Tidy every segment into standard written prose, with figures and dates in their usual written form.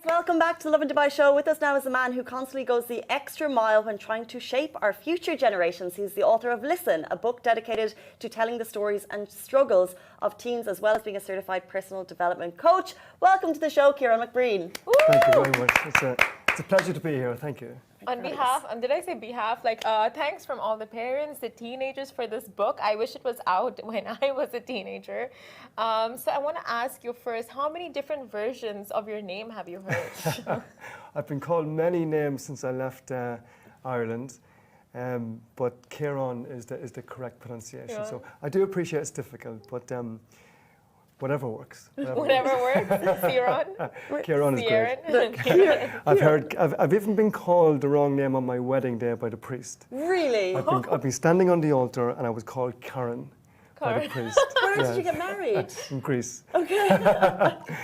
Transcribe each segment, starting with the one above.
Welcome back to the Lovin Dubai show. With us now is a man who constantly goes the extra mile when trying to shape our future generations. He's the author of Listen, a book dedicated to telling the stories and struggles of teens, as well as being a certified personal development coach. Welcome to the show, Ciaran McBreen. Thank you very much. It's a pleasure to be here. Thank you. On behalf, did I say behalf? Thanks from all the parents, the teenagers for this book. I wish it was out when I was a teenager. So I want to ask you first, how many different versions of your name have you heard? I've been called many names since I left Ireland, but Ciaran is the correct pronunciation. Yeah. So I do appreciate it's difficult, but whatever works. Whatever works. Ciaran? Ciaran is great. I've even been called the wrong name on my wedding day by the priest. Really? I've been standing on the altar and I was called Karen by the priest. Where did you get married? In Greece. Okay.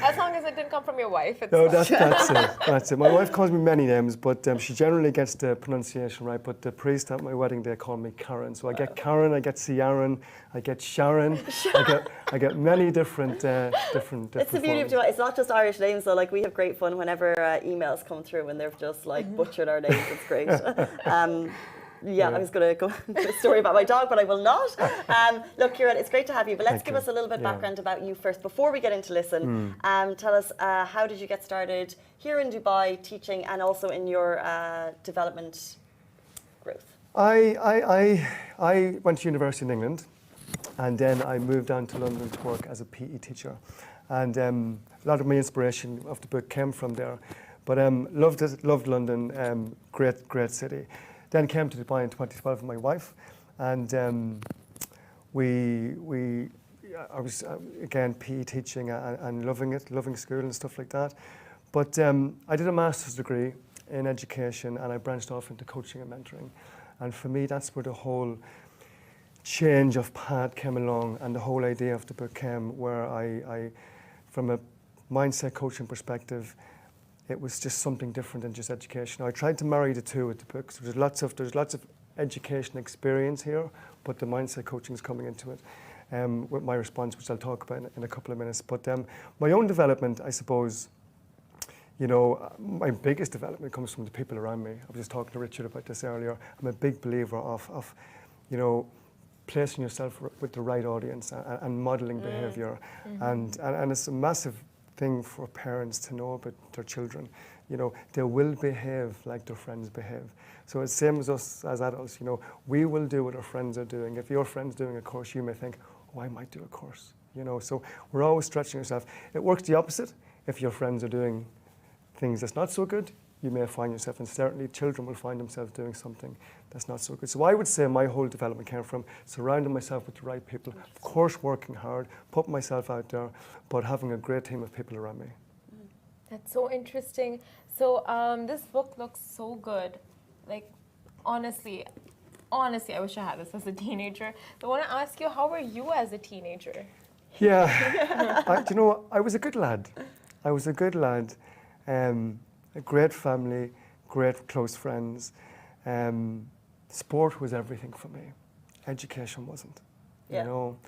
As long as it didn't come from your wife. It's No, fine. that's it. My wife calls me many names, but she generally gets the pronunciation right. But the priest at my wedding day called me Karen. So I get Karen, I get Ciaran, I get Sharon, I get many different different It's the beauty of Dubai. It's not just Irish names though. Like, we have great fun whenever emails come through and they've just like butchered our names. It's great. Yeah, I was going to go into a story about my dog, but I will not. Look, Ciaran, it's great to have you, but let's give us a little bit of background about you first before we get into Listen. Tell us, how did you get started here in Dubai teaching and also in your development growth? I went to university in England, and then I moved down to London to work as a PE teacher. And a lot of my inspiration of the book came from there. But loved London, great city. Then came to Dubai in 2012 with my wife, and I was again PE teaching and loving it, loving school and stuff like that. But I did a master's degree in education, and I branched off into coaching and mentoring. And for me, that's where the whole change of path came along, and the whole idea of the book came, where I from a mindset coaching perspective, it was just something different than just education. I tried to marry the two with the book. So there's lots of education experience here, but the mindset coaching is coming into it with my response, which I'll talk about in a couple of minutes. But my own development, I suppose, you know, my biggest development comes from the people around me. I was just talking to Richard about this earlier. I'm a big believer of you know, placing yourself with the right audience and modeling behavior. And it's a massive thing for parents to know about their children. You know, they will behave like their friends behave. So it's the same as us as adults. You know, we will do what our friends are doing. If your friend's doing a course, you may think, oh, I might do a course. You know, so we're always stretching yourself. It works the opposite. If your friends are doing things that's not so good, you may find yourself, and certainly children will find themselves doing something that's not so good. So I would say my whole development came from surrounding myself with the right people, of course working hard, putting myself out there, but having a great team of people around me. That's so interesting. So this book looks so good. Like, honestly, I wish I had this as a teenager. I want to ask you, how were you as a teenager? Yeah, you know, I was a good lad. A great family, great close friends. Sport was everything for me. Education wasn't. Yeah. You know,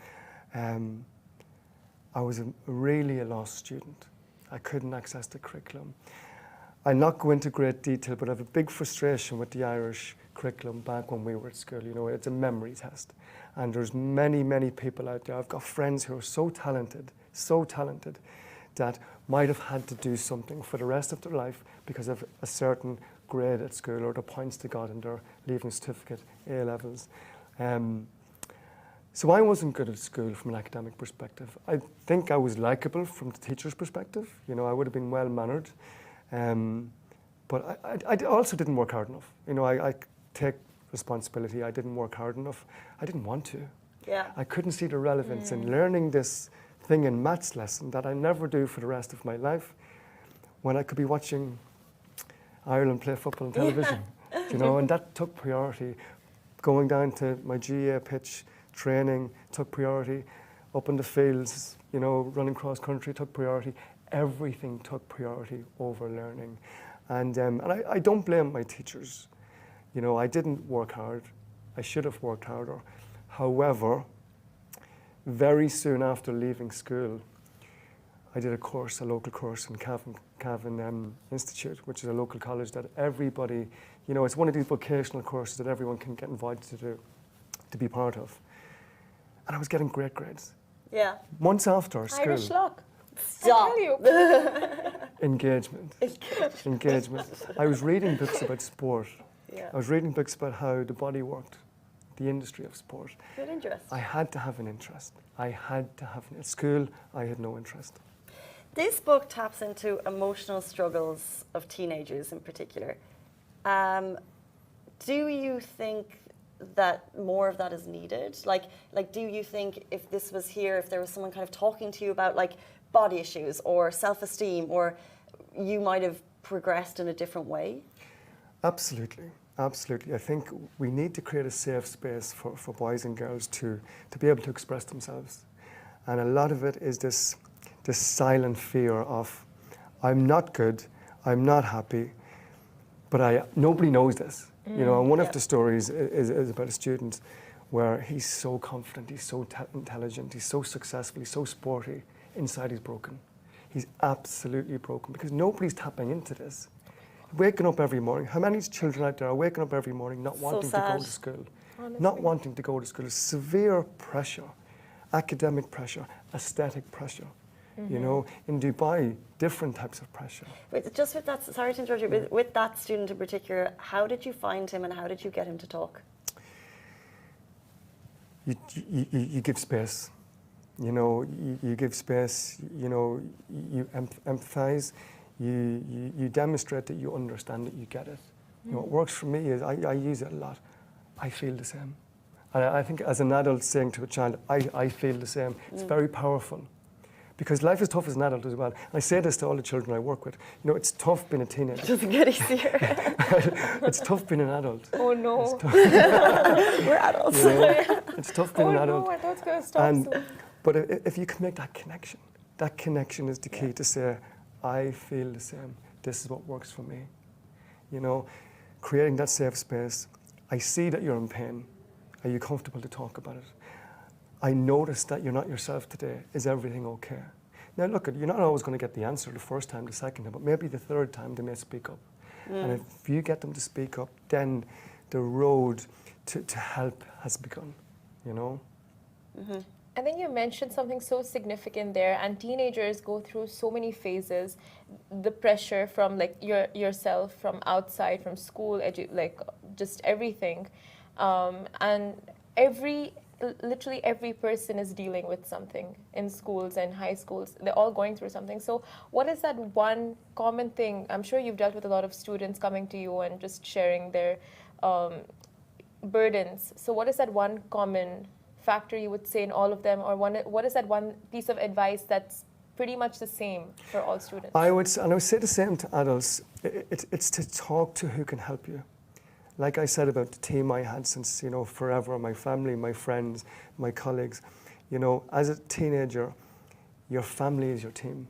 I was really a lost student. I couldn't access the curriculum. I'll not go into great detail, but I have a big frustration with the Irish curriculum back when we were at school. You know, it's a memory test. And there's many people out there. I've got friends who are so talented, that might have had to do something for the rest of their life because of a certain grade at school or the points they got in their leaving certificate, A-levels. So I wasn't good at school from an academic perspective. I think I was likable from the teacher's perspective. You know, I would have been well-mannered. But I also didn't work hard enough. You know, I take responsibility. I didn't work hard enough. I didn't want to. Yeah. I couldn't see the relevance in learning this thing in maths lesson that I never do for the rest of my life, when I could be watching Ireland play football on television. You know, and that took priority. Going down to my GA pitch training took priority. Up in the fields, you know, running cross country took priority. Everything took priority over learning. And I don't blame my teachers. You know, I didn't work hard. I should have worked harder. However, very soon after leaving school, I did a course, a local course in Cavan Institute, which is a local college that everybody, it's one of these vocational courses that everyone can get invited to do, to be part of. And I was getting great grades. Yeah. Months after school. Irish luck. Stop. I tell you. Engagement. I was reading books about sport. Yeah. I was reading books about how the body worked, the industry of sport. Good interest. I had to have an interest. At school, I had no interest. This book taps into emotional struggles of teenagers in particular. Do you think that more of that is needed? Like, do you think if this was here, if there was someone kind of talking to you about like body issues or self-esteem, or you might have progressed in a different way? Absolutely. I think we need to create a safe space for boys and girls to be able to express themselves. And a lot of it is this silent fear of, I'm not good, I'm not happy, but nobody knows this. And one of the stories is about a student where he's so confident, he's so intelligent, he's so successful, he's so sporty, inside he's broken. He's absolutely broken because nobody's tapping into this. Waking up every morning, how many children out there are waking up every morning not wanting to go to school? Honestly. Not wanting to go to school. Severe pressure, academic pressure, aesthetic pressure. In Dubai, different types of pressure. Just with that, sorry to interrupt you, with that student in particular, how did you find him and how did you get him to talk? You give space. You give space, you empathize, you demonstrate that you understand, that you get it. What works for me is I use it a lot. I feel the same. And I think as an adult saying to a child, I feel the same, it's very powerful. Because life is tough as an adult as well. And I say this to all the children I work with. It's tough being a teenager. It doesn't get easier. It's tough being an adult. Oh no. We're adults. It's tough being an adult. Oh no, I thought it was going to stop soon. But if you can make that connection is the key to say, I feel the same. This is what works for me. Creating that safe space. I see that you're in pain. Are you comfortable to talk about it? I notice that you're not yourself today. Is everything okay? Now look, you're not always going to get the answer the first time, the second time, but maybe the third time they may speak up. And if you get them to speak up, then the road to help has begun, And then you mentioned something so significant there, and teenagers go through so many phases. The pressure from like yourself, from outside, from school, just everything, and literally every person is dealing with something in schools and high schools. They're all going through something. So what is that one common thing? I'm sure you've dealt with a lot of students coming to you and just sharing their burdens. So what is that one common factor you would say in all of them, or what is that one piece of advice that's pretty much the same for all students? I would say the same to adults. It's to talk to who can help you. Like I said about the team I had since, forever, my family, my friends, my colleagues. As a teenager, your family is your team.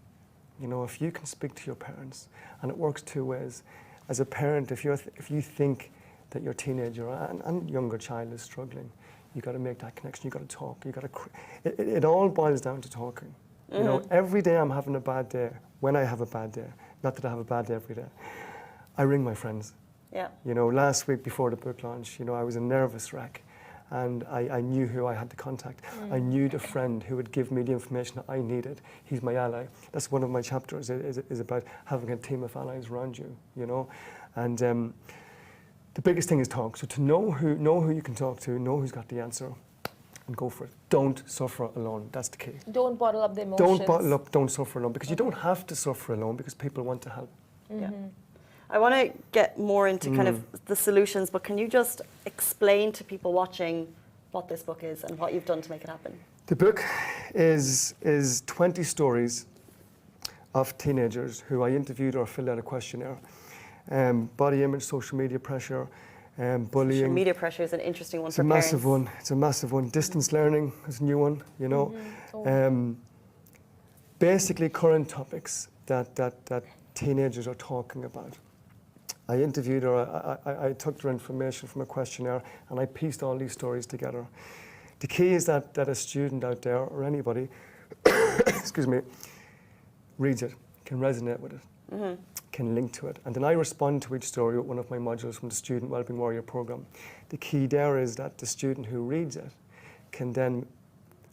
If you can speak to your parents, and it works two ways. As a parent, if you think that your teenager and younger child is struggling, you got to make that connection. You got to talk. It all boils down to talking. Every day I'm having a bad day. When I have a bad day, not that I have a bad day every day, I ring my friends. Yeah. Last week before the book launch, I was a nervous wreck, and I knew who I had to contact. I knew the friend who would give me the information that I needed. He's my ally. That's one of my chapters. Is about having a team of allies around you. And the biggest thing is talk. So to know who you can talk to, know who's got the answer, and go for it. Don't suffer alone. That's the key. Don't bottle up the emotions. Don't bottle up. Don't suffer alone, because you don't have to suffer alone, because people want to help. Yeah. I want to get more into kind of the solutions, but can you just explain to people watching what this book is and what you've done to make it happen? The book is 20 stories of teenagers who I interviewed or filled out a questionnaire. Body image, social media pressure, bullying. Social media pressure is an interesting one it's for a parents. massive one. It's a massive one. Distance learning is a new one, Basically current topics that teenagers are talking about. I interviewed her, I took her information from a questionnaire, and I pieced all these stories together. The key is that a student out there, or anybody, excuse me, reads it, can resonate with it, can link to it. And then I respond to each story with one of my modules from the Student Wellbeing Warrior program. The key there is that the student who reads it can then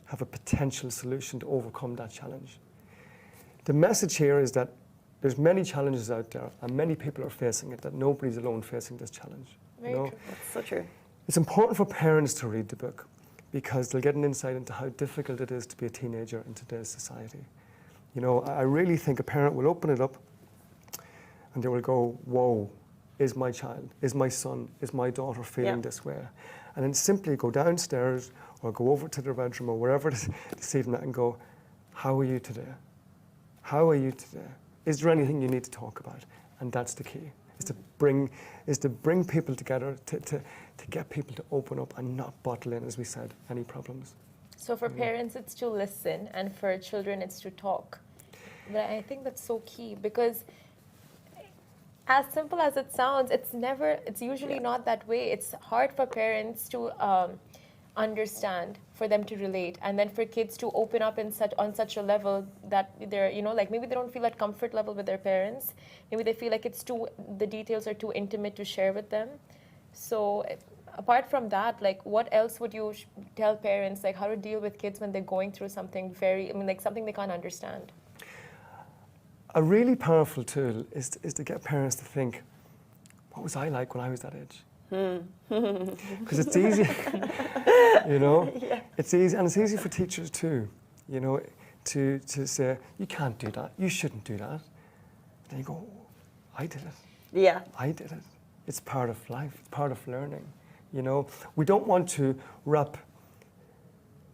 have a potential solution to overcome that challenge. The message here is that there's many challenges out there and many people are facing it, that nobody's alone facing this challenge. Very true. That's so true. It's important for parents to read the book because they'll get an insight into how difficult it is to be a teenager in today's society. You know, I really think a parent will open it up and they will go, whoa, is my child, is my son, is my daughter feeling this way? And then simply go downstairs or go over to their bedroom or wherever this evening and go, how are you today? How are you today? Is there anything you need to talk about? And that's the key, is to bring people together, to get people to open up and not bottle in, as we said, any problems. So for parents, it's to listen, and for children, it's to talk. But I think that's so key because as simple as it sounds, it's usually not that way. It's hard for parents to understand, for them to relate, and then for kids to open up on such a level that they're, you know, like maybe they don't feel at comfort level with their parents. Maybe they feel like the details are too intimate to share with them. So apart from that, like what else would you tell parents, like how to deal with kids when they're going through something something they can't understand? A really powerful tool is to get parents to think, what was I like when I was that age? Because it's easy, you know, it's easy, and it's easy for teachers too, you know, to say, you can't do that, you shouldn't do that. Then you go, I did it. Yeah. I did it. It's part of life, it's part of learning, you know. We don't want to wrap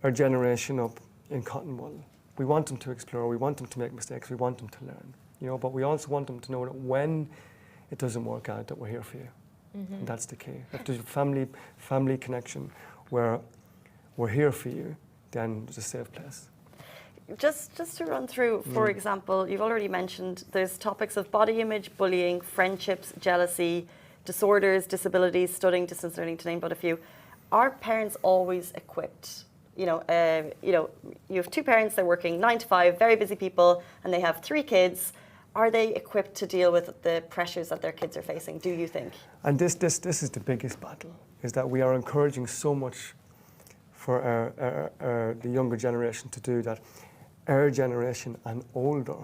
our generation up in cotton wool. We want them to explore, we want them to make mistakes, we want them to learn, you know, but we also want them to know that when it doesn't work out, that we're here for you. And that's the key. If there's a family connection where we're here for you, then there's a safe place. Just to run through, for example, you've already mentioned there's topics of body image, bullying, friendships, jealousy, disorders, disabilities, studying, distance learning, to name but a few. Are parents always equipped? You know, you have two parents, they're working 9 to 5, very busy people, and they have 3 kids. Are they equipped to deal with the pressures that their kids are facing, do you think? And this is the biggest battle, is that we are encouraging so much for the younger generation to do that our generation and older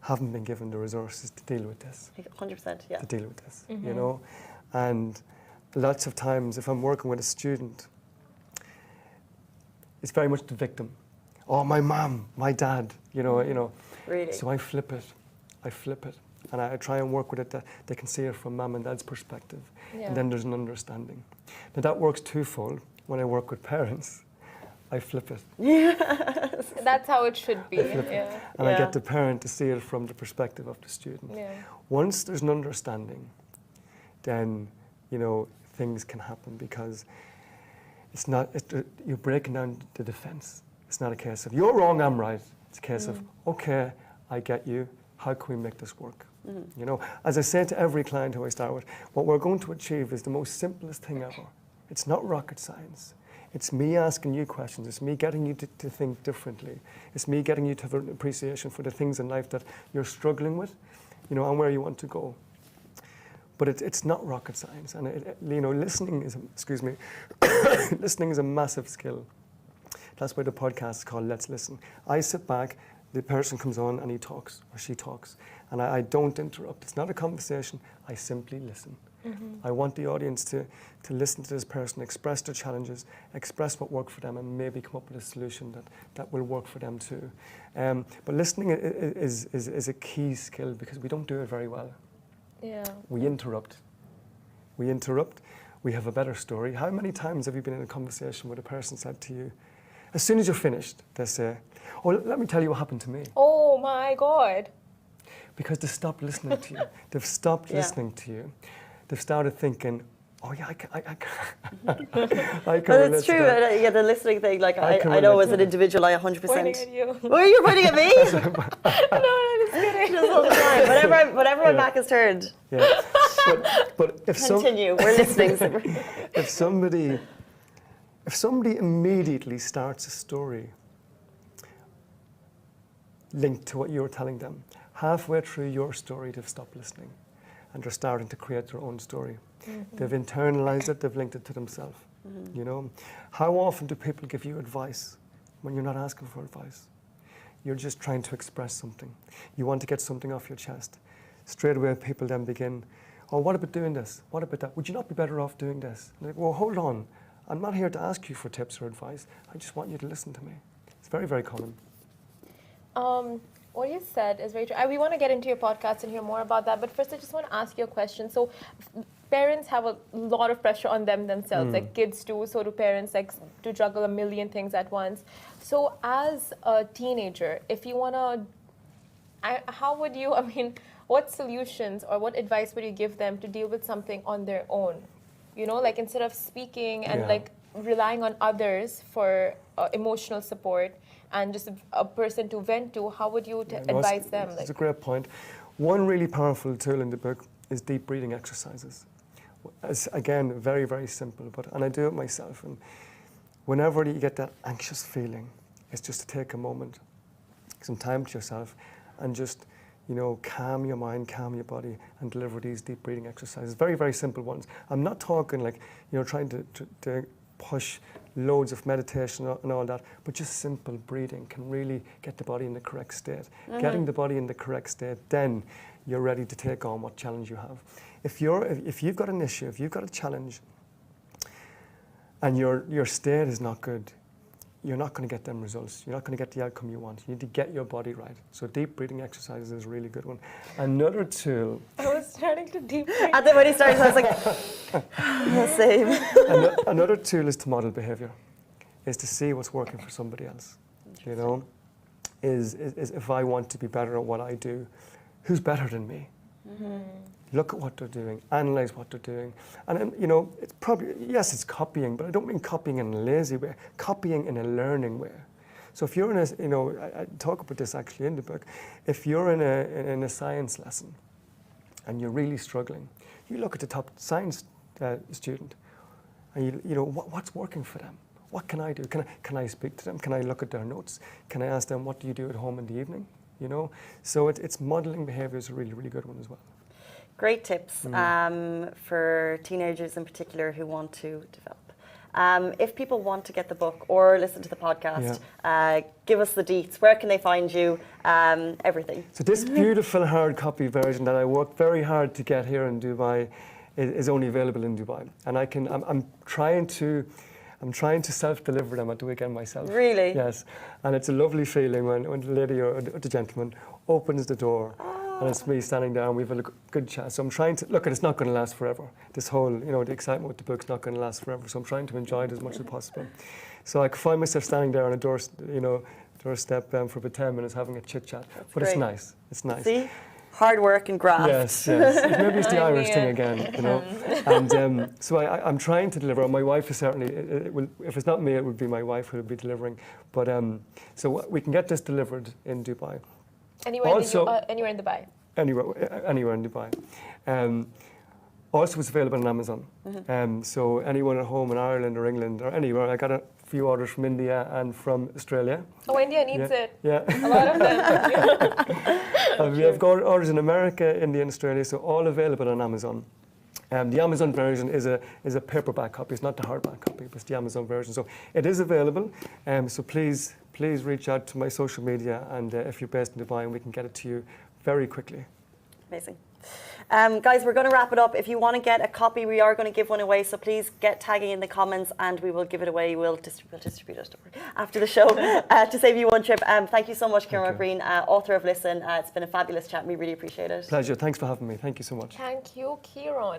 haven't been given the resources to deal with this. 100%, yeah. To deal with this, you know? And lots of times, if I'm working with a student, it's very much the victim. Oh, my mom, my dad, you know. Really? So I flip it, and I try and work with it that they can see it from mom and dad's perspective, and then there's an understanding. Now that works twofold. When I work with parents, I flip it. Yes. That's how it should be. And I get the parent to see it from the perspective of the student. Once there's an understanding, then, you know, things can happen, because it's not, you're breaking down the defense. It's not a case of, you're wrong, I'm right. It's a case of, okay, I get you. How can we make this work? You know, as I say to every client who I start with, what we're going to achieve is the most simplest thing ever. It's not rocket science. It's me asking you questions. It's me getting you to think differently. It's me getting you to have an appreciation for the things in life that you're struggling with, you know, and where you want to go. But it's not rocket science. And, you know, listening is, listening is a massive skill. That's why the podcast is called Let's Listen. I sit back, the person comes on and he talks, or she talks, and I don't interrupt. It's not a conversation, I simply listen. I want the audience to listen to this person, express their challenges, express what worked for them, and maybe come up with a solution that will work for them too. But listening is a key skill, because we don't do it very well. We interrupt. We have a better story. How many times have you been in a conversation where a person said to you, as soon as you're finished, they say, oh, let me tell you what happened to me. Oh my God. Because they stopped listening to you. They've stopped listening to you. They've started thinking, oh yeah, I can But it's true, the listening thing, like I know as an individual, I 100%. Pointing at you. Well, you're pointing at me? No, just kidding. Just all the time. Whenever my back is turned. Yeah. But if Continue, we're listening. if somebody immediately starts a story linked to what you're telling them. Halfway through your story, they've stopped listening and they're starting to create their own story. They've internalized it, they've linked it to themselves. You know, how often do people give you advice when you're not asking for advice? You're just trying to express something. You want to get something off your chest. Straight away, people then begin, oh, what about doing this? What about that? Would you not be better off doing this? And like, well, hold on. I'm not here to ask you for tips or advice. I just want you to listen to me. It's very, very common. What you said is very true. We want to get into your podcast and hear more about that. But first, I just want to ask you a question. So, parents have a lot of pressure on themselves, like kids do. So do parents, like to juggle a million things at once. So, as a teenager, if you want to, how would you? I mean, what solutions or what advice would you give them to deal with something on their own? You know, like instead of speaking and like relying on others for emotional support and just a person to vent to, how would you advise them? That's a great point. One really powerful tool in the book is deep breathing exercises. It's, again, very, very simple, and I do it myself. And whenever you get that anxious feeling, it's just to take a moment, some time to yourself, and just, you know, calm your mind, calm your body, and deliver these deep breathing exercises. Very, very simple ones. I'm not talking like, you know, trying to push loads of meditation and all that, but just simple breathing can really get the body in the correct state. Getting the body in the correct state, then you're ready to take on what challenge you have. If you've got an issue, if you've got a challenge, and your state is not good, you're not going to get them results. You're not going to get the outcome you want. You need to get your body right. So deep breathing exercises is a really good one. Another tool. I was starting to deep breathe. And then when he started, I was like, same. Another tool is to model behavior, is to see what's working for somebody else. You know, is if I want to be better at what I do, who's better than me? Look at what they're doing, analyze what they're doing. And then, you know, it's probably, yes, it's copying, but I don't mean copying in a lazy way, copying in a learning way. So if you're in a, you know, I talk about this actually in the book, if you're in a science lesson and you're really struggling, you look at the top science student and you know, what's working for them? What can I do? Can I speak to them? Can I look at their notes? Can I ask them, what do you do at home in the evening? You know, so it's modeling behavior is a really, really good one as well. Great tips for teenagers in particular who want to develop. If people want to get the book or listen to the podcast, give us the deets. Where can they find you? Everything. So this beautiful hard copy version that I worked very hard to get here in Dubai is only available in Dubai, and I'm trying to self-deliver them at the weekend myself. Really? Yes, and it's a lovely feeling when the lady or the gentleman opens the door. And it's me standing there and we have a good chat. So I'm trying to, look, it's not going to last forever. This whole, you know, the excitement with the book's not going to last forever. So I'm trying to enjoy it as much as possible. So I can find myself standing there on a doorstep for about 10 minutes having a chit chat. But great. It's nice. It's nice. See? Hard work and graft. Yes. Maybe it's the Irish thing again, you know. And so I'm trying to deliver. My wife is certainly, if it's not me, it would be my wife who would be delivering. But so we can get this delivered in Dubai. Anywhere in Dubai? Anywhere in Dubai. Also, it's available on Amazon. So anyone at home in Ireland or England or anywhere, I got a few orders from India and from Australia. Oh, India needs it. Yeah. A lot of them. We have got orders in America, India and Australia, so all available on Amazon. The Amazon version is a paperback copy. It's not the hardback copy, but it's the Amazon version. So it is available. So please reach out to my social media, and if you're based in Dubai, and we can get it to you very quickly. Amazing. Guys, we're going to wrap it up. If you want to get a copy, we are going to give one away. So please get tagging in the comments and we will give it away. We'll distribute it after the show to save you one trip. Thank you so much, Ciaran McBreen, author of Listen. It's been a fabulous chat. We really appreciate it. Pleasure. Thanks for having me. Thank you so much. Thank you, Ciaran.